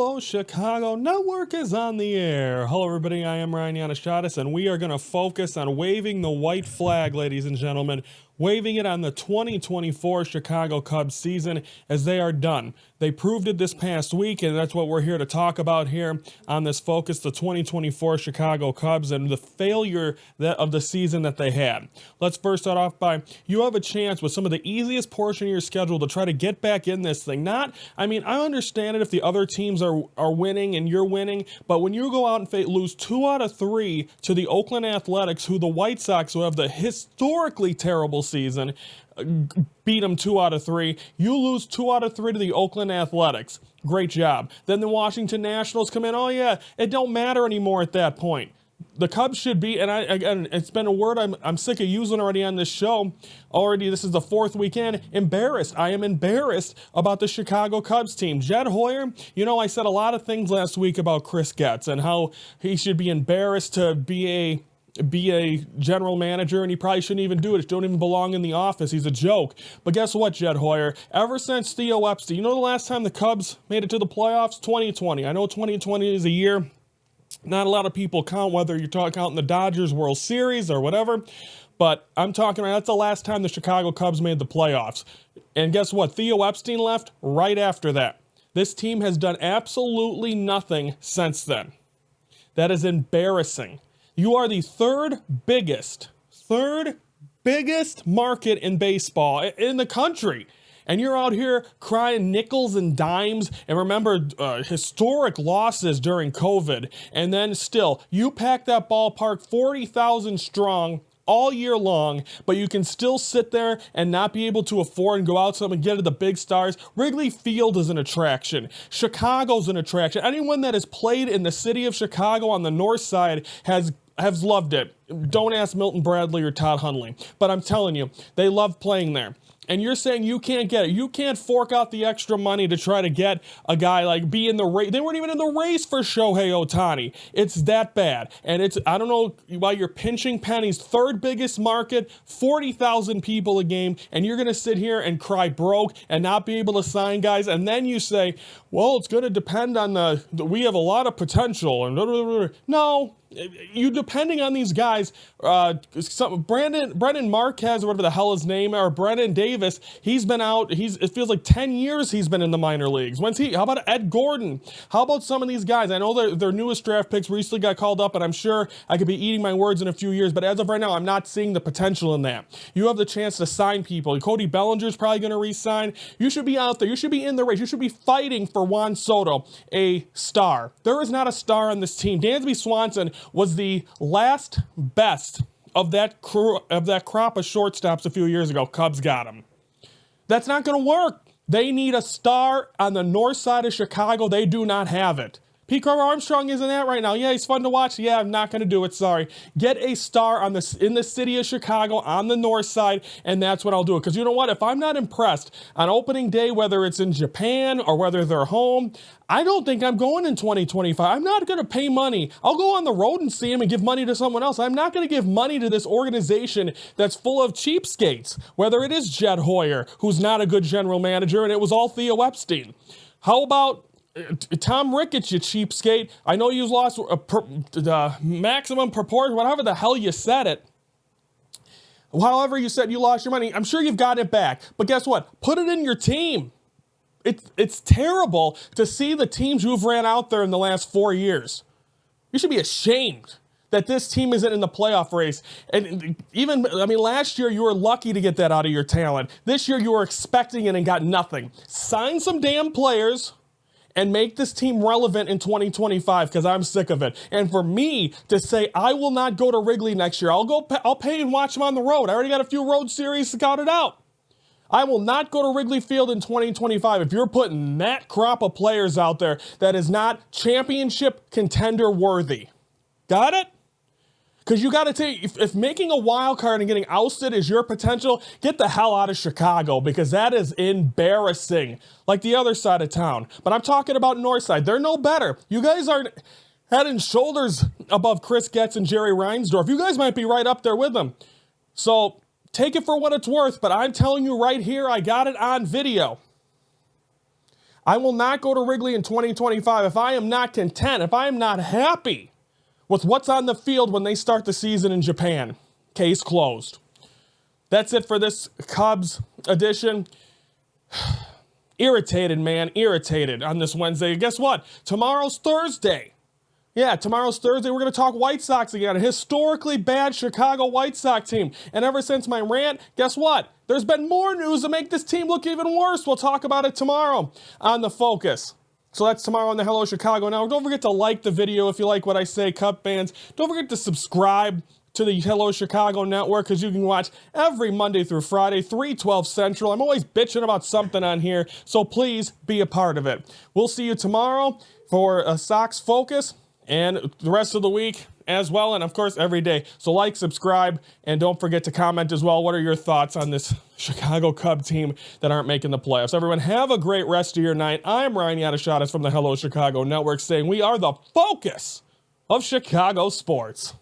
Hello, Chicago Network is on the air. Hello, everybody. I am Ryan Yanishadis, and we are going to focus on waving the white flag, ladies and gentlemen, waving it on the 2024 Chicago Cubs season as they are done. They proved it this past week, and that's what we're here to talk about here on this focus, the 2024 Chicago Cubs and the failure of the season that they had. Let's first start off by, you have a chance with some of the easiest portion of your schedule to try to get back in this thing. I understand it if the other teams are winning and you're winning, but when you go out and lose 2 out of 3 to the Oakland Athletics, who the White Sox, who have the historically terrible season, beat them 2 out of 3. You lose 2 out of 3 to the Oakland Athletics. Great job. Then the Washington Nationals come in. Oh yeah, it don't matter anymore at that point. The Cubs should be, and it's been a word I'm sick of using already on this show. Already, this is the 4th weekend. Embarrassed. I am embarrassed about the Chicago Cubs team. Jed Hoyer, I said a lot of things last week about Chris Getz and how he should be embarrassed to be a general manager, and he probably shouldn't even do it. He don't even belong in the office. He's a joke. But guess what, Jed Hoyer? Ever since Theo Epstein, the last time the Cubs made it to the playoffs? 2020. I know 2020 is a year not a lot of people count, whether you're counting the Dodgers World Series or whatever, but I'm talking about that's the last time the Chicago Cubs made the playoffs. And guess what? Theo Epstein left right after that. This team has done absolutely nothing since then. That is embarrassing. You are the third biggest market in baseball in the country. And you're out here crying nickels and dimes and remember historic losses during COVID. And then still, you pack that ballpark 40,000 strong all year long, but you can still sit there and not be able to afford and go out and get to the big stars. Wrigley Field is an attraction. Chicago's an attraction. Anyone that has played in the city of Chicago on the north side has loved it. Don't ask Milton Bradley or Todd Hundley, but I'm telling you, they love playing there. And you're saying you can't get it. You can't fork out the extra money to try to get a guy be in the race. They weren't even in the race for Shohei Ohtani. It's that bad. And I don't know why you're pinching pennies. Third biggest market, 40,000 people a game, and you're going to sit here and cry broke and not be able to sign guys. And then you say, well, it's going to depend on we have a lot of potential. And no. You depending on these guys, Brendan Marquez, or whatever the hell his name, or Brendan Davis, he's been out, it feels like 10 years he's been in the minor leagues. How about Ed Gordon? How about some of these guys? I know their newest draft picks recently got called up, and I'm sure I could be eating my words in a few years, but as of right now, I'm not seeing the potential in that. You have the chance to sign people. Cody Bellinger's probably going to re-sign. You should be out there. You should be in the race. You should be fighting for Juan Soto, a star. There is not a star on this team. Dansby Swanson was the last best of that crop of shortstops a few years ago. Cubs got him. That's not going to work. They need a star on the north side of Chicago. They do not have it. Pete Crow Armstrong isn't that right now. Yeah, he's fun to watch. Yeah, I'm not going to do it. Sorry. Get a star in the city of Chicago on the north side, and that's what I'll do. Because you know what? If I'm not impressed on opening day, whether it's in Japan or whether they're home, I don't think I'm going in 2025. I'm not going to pay money. I'll go on the road and see him and give money to someone else. I'm not going to give money to this organization that's full of cheapskates, whether it is Jed Hoyer, who's not a good general manager, and it was all Theo Epstein. How about Tom Ricketts, you cheapskate? I know you've lost the maximum proportion, whatever the hell you said it. However you said you lost your money, I'm sure you've got it back. But guess what? Put it in your team. It's terrible to see the teams who've ran out there in the last 4 years. You should be ashamed that this team isn't in the playoff race. And last year you were lucky to get that out of your talent. This year you were expecting it and got nothing. Sign some damn players and make this team relevant in 2025, because I'm sick of it. And for me to say I will not go to Wrigley next year, I'll pay and watch them on the road. I already got a few road series scouted out. I will not go to Wrigley Field in 2025 if you're putting that crop of players out there that is not championship contender worthy. Got it? Because you got to take, if making a wild card and getting ousted is your potential, get the hell out of Chicago, because that is embarrassing. Like the other side of town. But I'm talking about north side. They're no better. You guys are head and shoulders above Chris Getz and Jerry Reinsdorf. You guys might be right up there with them. So take it for what it's worth, but I'm telling you right here, I got it on video. I will not go to Wrigley in 2025 if I am not content, if I am not happy with what's on the field when they start the season in Japan. Case closed. That's it for this Cubs edition. Irritated, man, irritated on this Wednesday. Guess what? Tomorrow's Thursday. Yeah, tomorrow's Thursday. We're going to talk White Sox again. A historically bad Chicago White Sox team. And ever since my rant, guess what? There's been more news to make this team look even worse. We'll talk about it tomorrow on The Focus. So that's tomorrow on the Hello Chicago Network. Don't forget to like the video if you like what I say, Cub fans. Don't forget to subscribe to the Hello Chicago Network, because you can watch every Monday through Friday, 3:12 Central. I'm always bitching about something on here, so please be a part of it. We'll see you tomorrow for a Sox Focus, and the rest of the week as well, and of course every day. So like, subscribe, and don't forget to comment as well. What are your thoughts on this Chicago Cub team that aren't making the playoffs? Everyone, have a great rest of your night. I'm Ryan Yadashatis from the Hello Chicago Network, saying we are the focus of Chicago sports.